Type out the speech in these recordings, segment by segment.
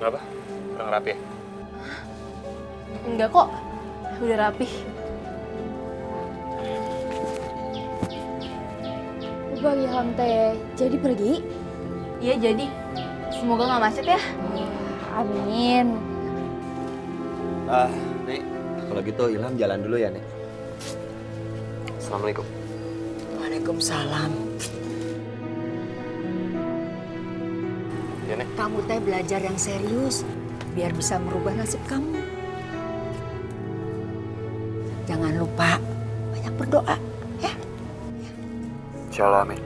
Kenapa? Kurang rapi ya? Enggak kok, udah rapi. Bang Ilham teh jadi pergi? Iya jadi, semoga gak macet ya. Amin. Nek, kalau gitu Ilham jalan dulu ya, Nek. Assalamualaikum. Waalaikumsalam. Ya, Nek. Kamu teh belajar yang serius biar bisa merubah nasib kamu. Jangan lupa banyak berdoa, ya. Insyaallah, amin.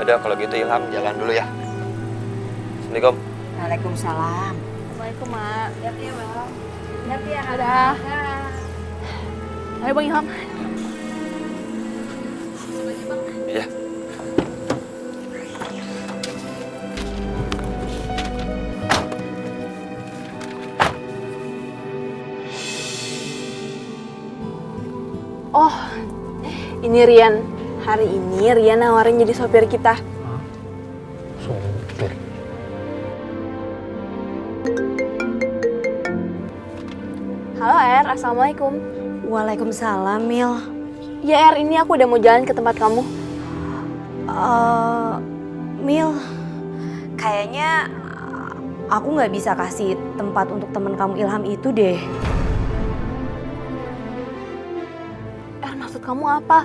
Udah kalau gitu Ilham jalan dulu ya. Assalamualaikum. Waalaikumsalam. Assalamualaikum, Mak. Hati ya bang. Hati ya. Dadah. Ayo Bang Ilham. Iya. Oh, ini Rian. Hari ini Rian nawarin jadi sopir kita. Sopir. Halo Er, Assalamualaikum. Waalaikumsalam Mil. Ya Er, ini aku udah mau jalan ke tempat kamu. Mil, kayaknya aku nggak bisa kasih tempat untuk temen kamu Ilham itu deh. Er, maksud kamu apa?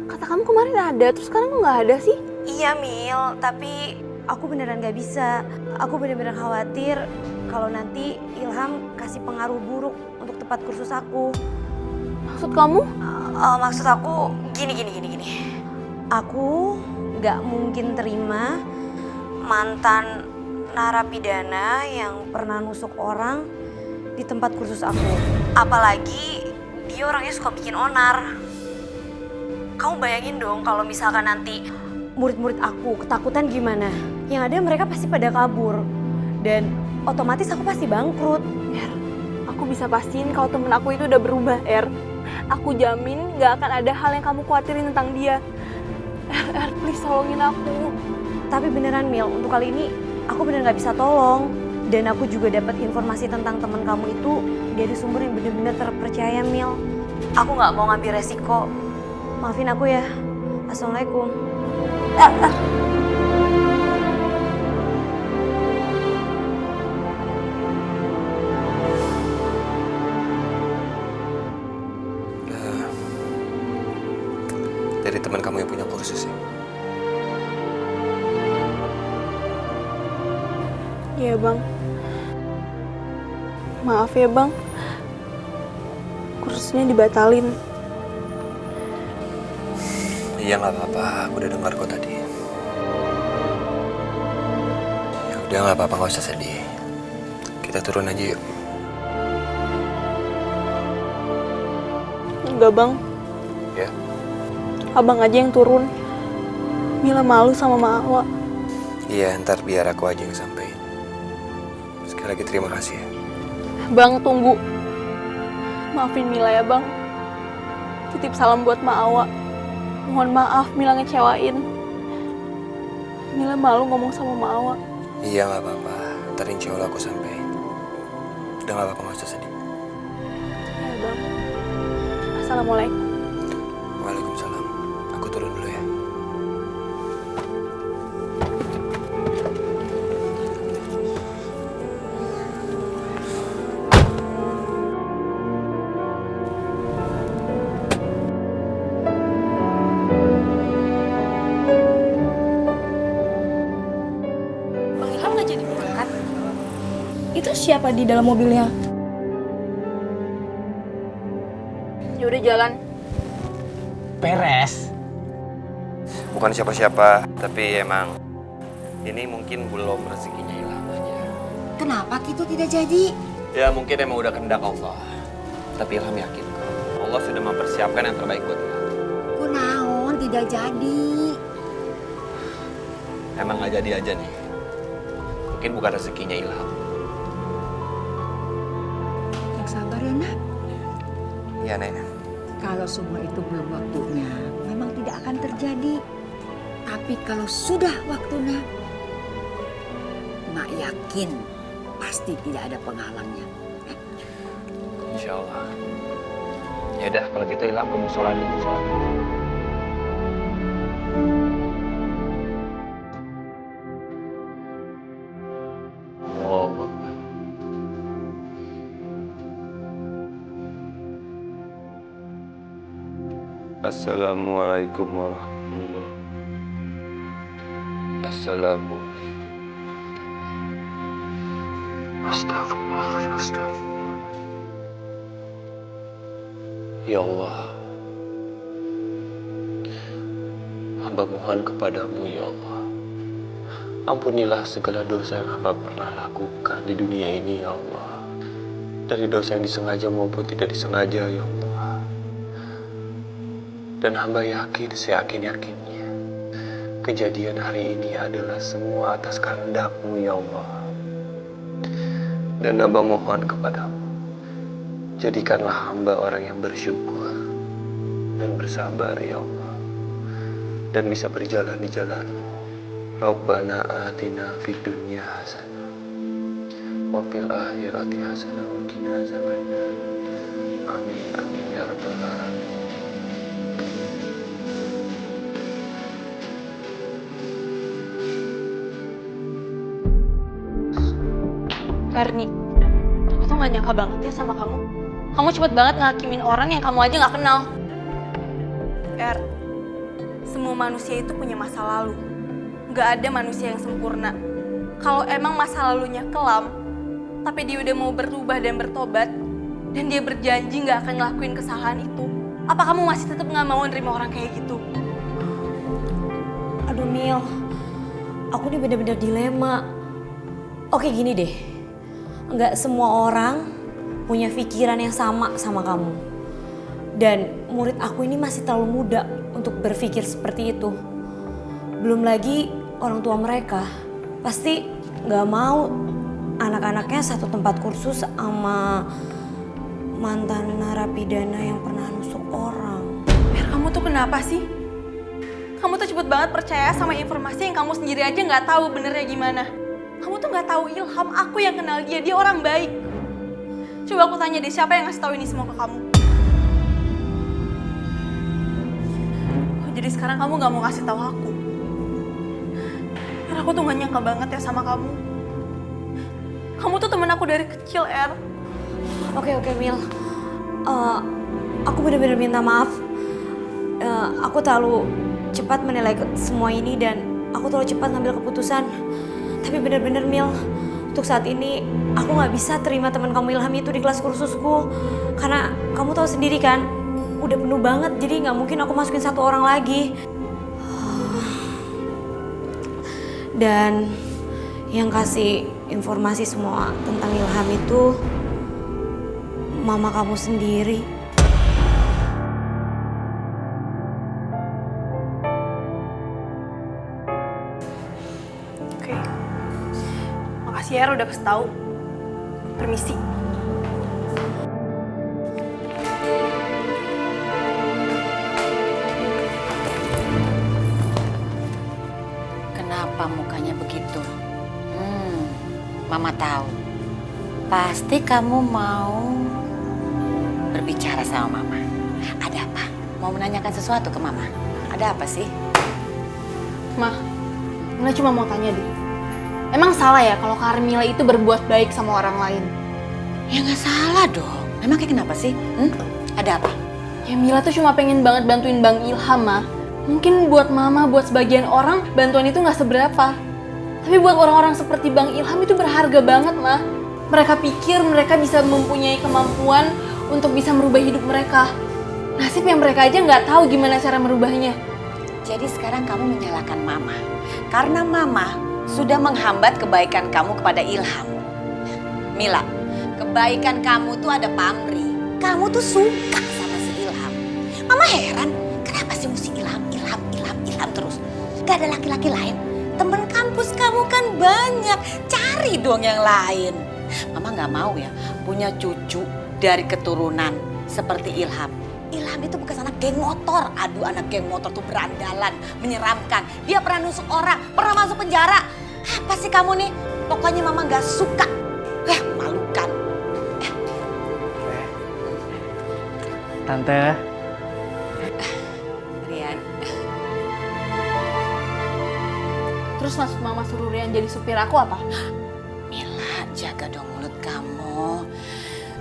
Kata kamu kemarin ada, terus sekarang kok nggak ada sih? Iya Mil, tapi aku beneran nggak bisa. Aku bener-bener khawatir kalau nanti Ilham kasih pengaruh buruk untuk tempat kursus aku. Maksud kamu? Maksud aku gini. Aku nggak mungkin terima mantan narapidana yang pernah nusuk orang di tempat kursus aku. Apalagi dia orangnya suka bikin onar. Kamu bayangin dong kalau misalkan nanti murid-murid aku ketakutan gimana? Yang ada mereka pasti pada kabur. Dan otomatis aku pasti bangkrut. Er, aku bisa pastiin kalau temen aku itu udah berubah, Er. Aku jamin gak akan ada hal yang kamu khawatirin tentang dia. Er, please tolongin aku. Tapi beneran Mil, untuk kali ini aku bener gak bisa tolong. Dan aku juga dapat informasi tentang teman kamu itu dari sumber yang bener-bener terpercaya Mil. Aku gak mau ngambil resiko. Maafin aku ya. Assalamualaikum. Dari teman kamu yang punya kursus ya. Iya Bang. Maaf ya Bang. Kursusnya dibatalin. Iya nggak apa-apa, aku udah dengar kok tadi. Ya udah nggak apa-apa, nggak usah sedih. Kita turun aja yuk. Enggak Bang, Ya. Abang aja yang turun. Mila malu sama Mak Awa. Iya, ntar biar aku aja yang sampein. Sekali lagi terima kasih ya. Bang tunggu. Maafin Mila ya Bang. Titip salam buat Mak Awa. Mohon maaf Mila ngecewain. Mila malu ngomong sama Mak Awa. Iya nggak apa-apa, ntar insya Allah aku sampein. Udah nggak apa-apa, nggak usah sedih. Ya Bang. Assalamualaikum. Waalaikumsalam. Aku turun dulu ya. Bang Ilham nggak jadi berangkat? Itu siapa di dalam mobilnya? Ya udah jalan. Beres. Bukan siapa-siapa, tapi emang ini mungkin belum rezekinya Ilham aja. Kenapa gitu tidak jadi? Ya mungkin emang udah kehendak Allah. Tapi Ilham yakin kok, Allah sudah mempersiapkan yang terbaik buat Ilham. Kunaon tidak jadi. Emang nggak jadi aja nih. Mungkin bukan rezekinya Ilham. Yang sabar ya nak. Iya, Nek. Kalau semua itu belum waktunya, memang tidak akan terjadi. Tapi kalau sudah waktunya, Mak yakin pasti tidak ada penghalangnya. Insya Allah. Ya udah, kalau gitu Ilham kamu sholat dulu. Assalamualaikum warahmatullahi wabarakatuh. Astagfirullah. Ya Allah, hamba mohon kepadamu ya Allah. Ampunilah segala dosa yang hamba pernah lakukan di dunia ini ya Allah. Dari dosa yang disengaja maupun tidak disengaja ya Allah. Dan hamba yakin, seyakin-yakinnya, kejadian hari ini adalah semua atas kehendak-Mu ya Allah. Dan hamba mohon kepadamu, jadikanlah hamba orang yang bersyukur dan bersabar ya Allah. Dan bisa berjalan di jalan-Mu. Rabbana atina fid dunya hasanah wa fil akhirati hasanah wa qina azabannar. Amin amin ya rabbal alamin. Erni, aku tuh gak nyangka banget ya sama kamu. Kamu cepet banget ngakimin orang yang kamu aja gak kenal. Semua manusia itu punya masa lalu. Gak ada manusia yang sempurna. Kalau emang masa lalunya kelam, tapi dia udah mau berubah dan bertobat, dan dia berjanji gak akan ngelakuin kesalahan itu, apa kamu masih tetap gak mau nerima orang kayak gitu? Aduh Mil, aku ini bener-bener dilema. Oke gini deh, nggak semua orang punya pikiran yang sama kamu. Dan murid aku ini masih terlalu muda untuk berpikir seperti itu. Belum lagi orang tua mereka pasti nggak mau anak-anaknya satu tempat kursus sama mantan narapidana yang pernah nusuk orang. Kamu tuh kenapa sih? Kamu tuh cepet banget percaya sama informasi yang kamu sendiri aja nggak tahu benernya gimana. Kamu tuh nggak tahu Ilham, aku yang kenal dia orang baik. Coba aku tanya deh, siapa yang ngasih tahu ini semua ke kamu? Oh, jadi sekarang kamu nggak mau ngasih tahu aku? Aku tuh gak nyangka banget ya sama kamu. Kamu tuh temen aku dari kecil, Oke Mil, aku benar-benar minta maaf. Aku terlalu cepat menilai semua ini dan aku terlalu cepat ngambil keputusan. Tapi benar-benar Mil, untuk saat ini aku nggak bisa terima teman kamu Ilham itu di kelas kursusku. Karena kamu tahu sendiri kan, udah penuh banget, jadi nggak mungkin aku masukin satu orang lagi. Dan yang kasih informasi semua tentang Ilham itu mama kamu sendiri. Oke. Makasih ya udah kasih tahu. Permisi. Kenapa mukanya begitu? Mama tahu. Pasti kamu mau berbicara sama Mama. Ada apa? Mau menanyakan sesuatu ke Mama? Ada apa sih? Ma, Mila cuma mau tanya deh. Emang salah ya kalau Carmila itu berbuat baik sama orang lain? Ya nggak salah dong. Emangnya kenapa sih? Ada apa? Ya Mila tuh cuma pengen banget bantuin Bang Ilham, Ma. Mungkin buat Mama, buat sebagian orang, bantuan itu nggak seberapa. Tapi buat orang-orang seperti Bang Ilham itu berharga banget, Ma. Mereka pikir mereka bisa mempunyai kemampuan untuk bisa merubah hidup mereka. Nasib yang mereka aja nggak tahu gimana cara merubahnya. Jadi sekarang kamu menyalahkan Mama. Karena Mama sudah menghambat kebaikan kamu kepada Ilham. Mila, kebaikan kamu tuh ada pamrih. Kamu tuh suka sama si Ilham. Mama heran, kenapa sih mesti Ilham terus? Gak ada laki-laki lain? Temen kampus kamu kan banyak, cari dong yang lain. Mama gak mau ya punya cucu dari keturunan seperti Ilham. Ilham itu bekas anak geng motor. Aduh, anak geng motor tuh berandalan, menyeramkan. Dia pernah nusuk orang, pernah masuk penjara. Apa sih kamu nih? Pokoknya mama gak suka. Malukan. Tante, Rian. Terus maksud mama suruh Rian jadi supir aku apa? Mila, jaga dong mulut kamu.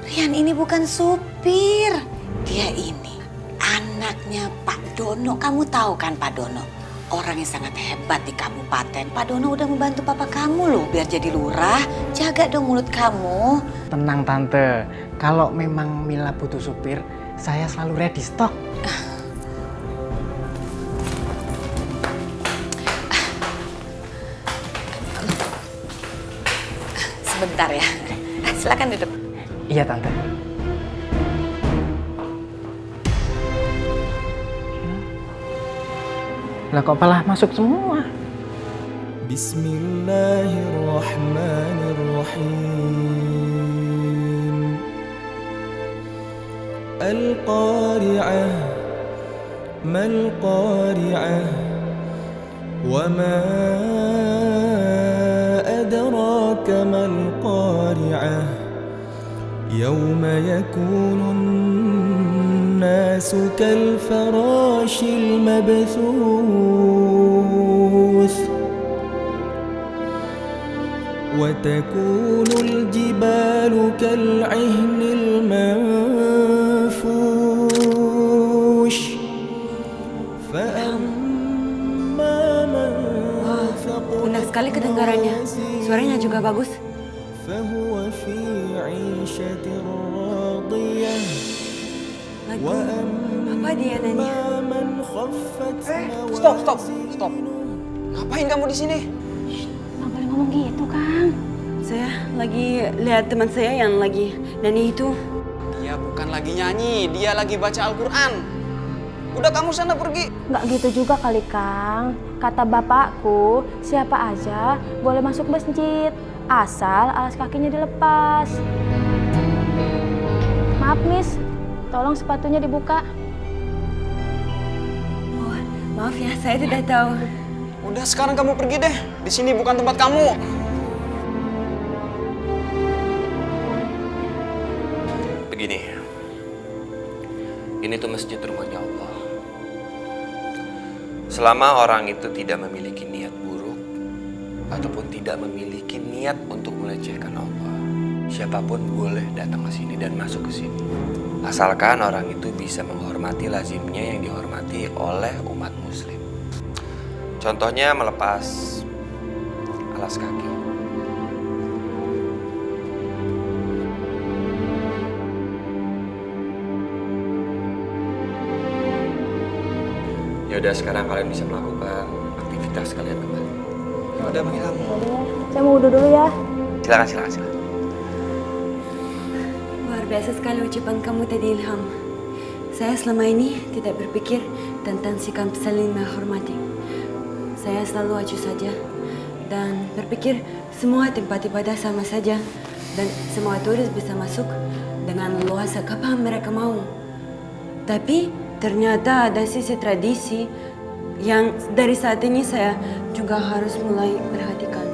Rian ini bukan supir. Dia ini anaknya Pak Dono. Kamu tahu kan Pak Dono? Orang yang sangat hebat di kabupaten. Pak Dono udah membantu papa kamu loh biar jadi lurah. Jaga dong mulut kamu. tenang Tante. Kalau memang Mila butuh supir, saya selalu ready stok. Sebentar ya. Silakan duduk. Iya Tante. Lah kok malah masuk semua? Bismillahirrahmanirrahim. Al-Qari'ah, Mal-Qari'ah, wa ma adraka mal-Qari'ah, yawma yakunun الناس كالفراش المبثوث وتكون الجبال كالعهن المنفوش فأما من ثقلت Indah sekali kedengarannya. Suaranya juga bagus. فهو في عيشة راضية Lagu apa dia nanya? Stop. Ngapain kamu di sini? Nggak boleh ngomong gitu, Kang. Saya lagi lihat teman saya yang lagi nyanyi itu. Dia bukan lagi nyanyi, dia lagi baca Al-Quran. Udah kamu sana pergi. Nggak gitu juga kali, Kang. Kata bapakku, siapa aja boleh masuk masjid, asal alas kakinya dilepas. Maaf, Miss. Tolong sepatunya dibuka. Oh, maaf ya, saya tidak tahu. Udah sekarang kamu pergi deh. Di sini bukan tempat kamu. Begini, ini tuh masjid rumahnya Allah. Selama orang itu tidak memiliki niat buruk ataupun tidak memiliki niat untuk melecehkan Allah, siapapun boleh datang ke sini dan masuk ke sini. Asalkan orang itu bisa menghormati lazimnya yang dihormati oleh umat muslim. Contohnya melepas alas kaki. Ya udah, sekarang kalian bisa melakukan aktivitas kalian kembali. Ya udah Bang Ilham. Saya mau wudhu dulu ya. Silakan. Luar biasa sekali ucapan kamu tadi, Ilham. Saya selama ini tidak berpikir tentang sikap saling menghormati. Saya selalu acuh saja dan berpikir semua tempat ibadah sama saja dan semua turis bisa masuk dengan luasa kapan mereka mau. Tapi ternyata ada sisi tradisi yang dari saat ini saya juga harus mulai perhatikan.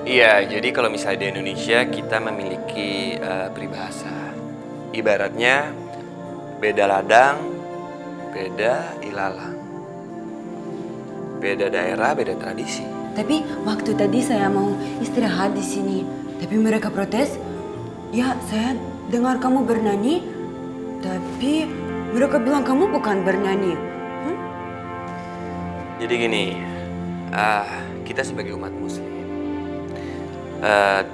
Iya, jadi kalau misalnya di Indonesia kita memiliki peribahasa. Ibaratnya beda ladang, beda ilalang. Beda daerah, beda tradisi. Tapi waktu tadi saya mau istirahat di sini, tapi mereka protes. Ya, saya dengar kamu bernyanyi, tapi mereka bilang kamu bukan bernyanyi. Jadi gini, kita sebagai umat muslim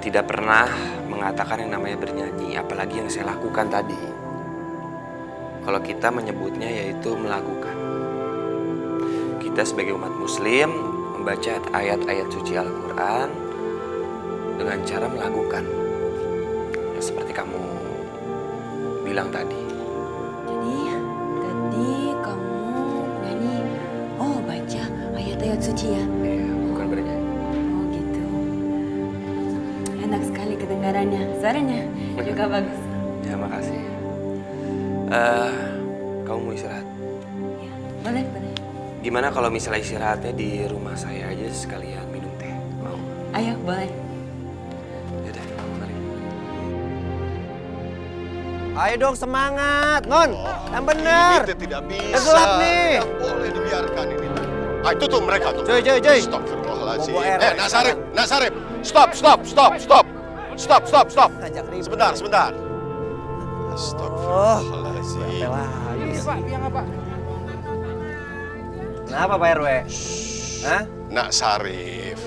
tidak pernah mengatakan yang namanya bernyanyi, apalagi yang saya lakukan tadi. Kalau kita menyebutnya yaitu melakukan. Kita sebagai umat muslim membaca ayat-ayat suci Al-Quran dengan cara melakukan. Ya, seperti kamu bilang tadi. Jadi tadi kamu nyanyi, oh baca ayat-ayat suci ya? Ya, bukan bernyanyi. Oh gitu. Enak sekali kedengarannya, suaranya juga bagus. Ya, makasih. Kamu mau istirahat? Boleh, boleh. Gimana kalau misalnya istirahatnya di rumah saya aja sekalian minum teh? Mau? Ayo, boleh. Yaudah, mari. Ayo dong semangat, Non. Yang bener. Ini tidak bisa. Gelap nih. Tidak boleh dibiarkan ini. Itu tuh mereka tuh. Joy. Astagfirullahaladzim. Bobo RW. Nak Sarif. Stop. Stop. Ngajak ribut. Sebentar. Astagfirullahaladzim. Kenapa Pak RW? Hah? Nak Sarif.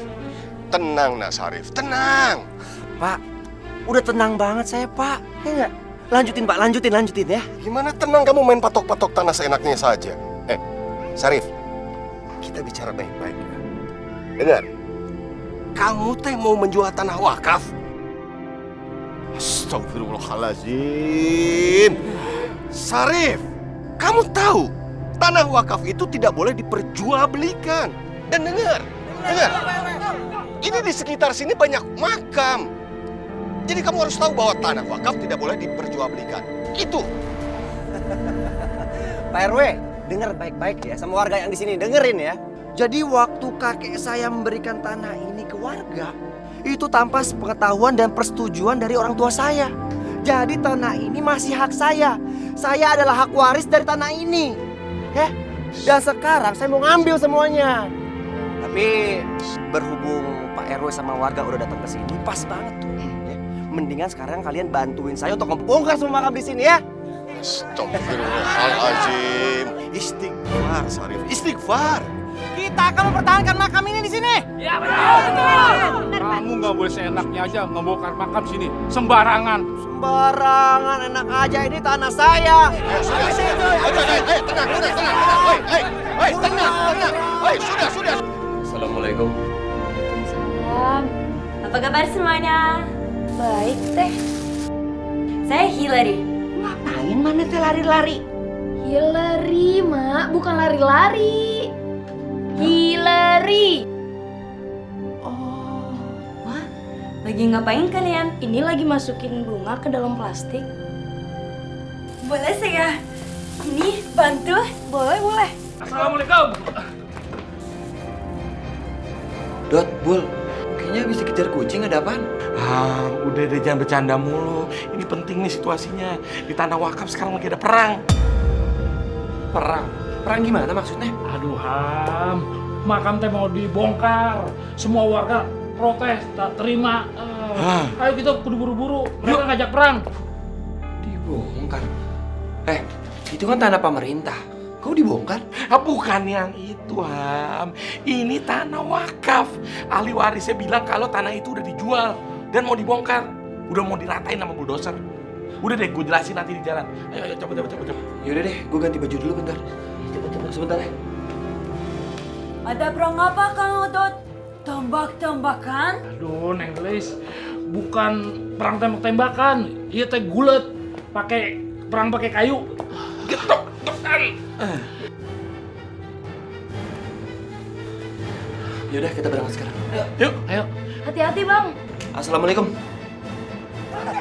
Tenang, Nak Sarif. Tenang. Pak, udah tenang banget saya, Pak. Ya nggak? Lanjutin, Pak. Lanjutin ya. Gimana tenang kamu main patok-patok tanah seenaknya saja? Sarif. Kita bicara baik-baik ya. Dengar. Kamu teh mau menjual tanah wakaf? Astagfirullahaladzim. Sarif, kamu tahu tanah wakaf itu tidak boleh diperjualbelikan. Dan dengar. Ini di sekitar sini banyak makam. Jadi kamu harus tahu bahwa tanah wakaf tidak boleh diperjualbelikan. Itu. Pak RW, dengar baik-baik ya sama warga yang di sini. Dengerin ya. Jadi waktu kakek saya memberikan tanah ini ke warga, itu tanpa sepengetahuan dan persetujuan dari orang tua saya. Jadi tanah ini masih hak saya. Saya adalah hak waris dari tanah ini. Ya. Dan sekarang saya mau ngambil semuanya. Tapi berhubung Pak RW sama warga udah datang ke sini, pas banget tuh. Ya. Mendingan sekarang kalian bantuin saya untuk ngebongkar semua makam di sini ya. Astagfirullahaladzim. Istighfar, Sarif. Istighfar. Kita akan mempertahankan makam ini di sini. Ya betul. Kamu nggak boleh seenaknya aja ngebongkar makam sini. Sembarangan. Sembarangan, enak aja, ini tanah saya. Sudah. Assalamualaikum. Salam. Apa kabar semuanya? Baik, Teh. Saya Hillary. Ngapain mana teh lari-lari? Hillary, Mak, bukan lari-lari. Hillary. Oh, wah, lagi ngapain kalian? Ini lagi masukin bunga ke dalam plastik. Boleh saya ini bantu? Boleh. Assalamualaikum. Dot, Bul, kayaknya habis dikejar kucing, ada apaan? Udah deh jangan bercanda mulu. Ini penting nih situasinya. Di tanah wakaf sekarang lagi ada perang. Perang? Perang gimana maksudnya? Aduh Ham, makam teh mau dibongkar. Semua warga protes, tak terima. Ayo kita kudu buru-buru. Mereka ngajak perang. Dibongkar? Itu kan tanah pemerintah. Kau dibongkar? Bukan yang itu Ham. Ini tanah wakaf. Ahli warisnya bilang kalau tanah itu udah dijual dan mau dibongkar. Udah mau diratain sama bulldozer. Udah deh, gue jelasin nanti di jalan. Ayo, coba. Yaudah deh, gue ganti baju dulu bentar. Coba sebentar ya. Ada perang apa Kang Odot? Tembak-tembakan? Aduh, Neng Gelis, bukan perang tembak-tembakan. Iya teh gulet. Perang pakai kayu. Getok-getokan. Yaudah, kita berangkat sekarang. Yuk, ayo. Hati-hati, Bang. Assalamualaikum. Udah.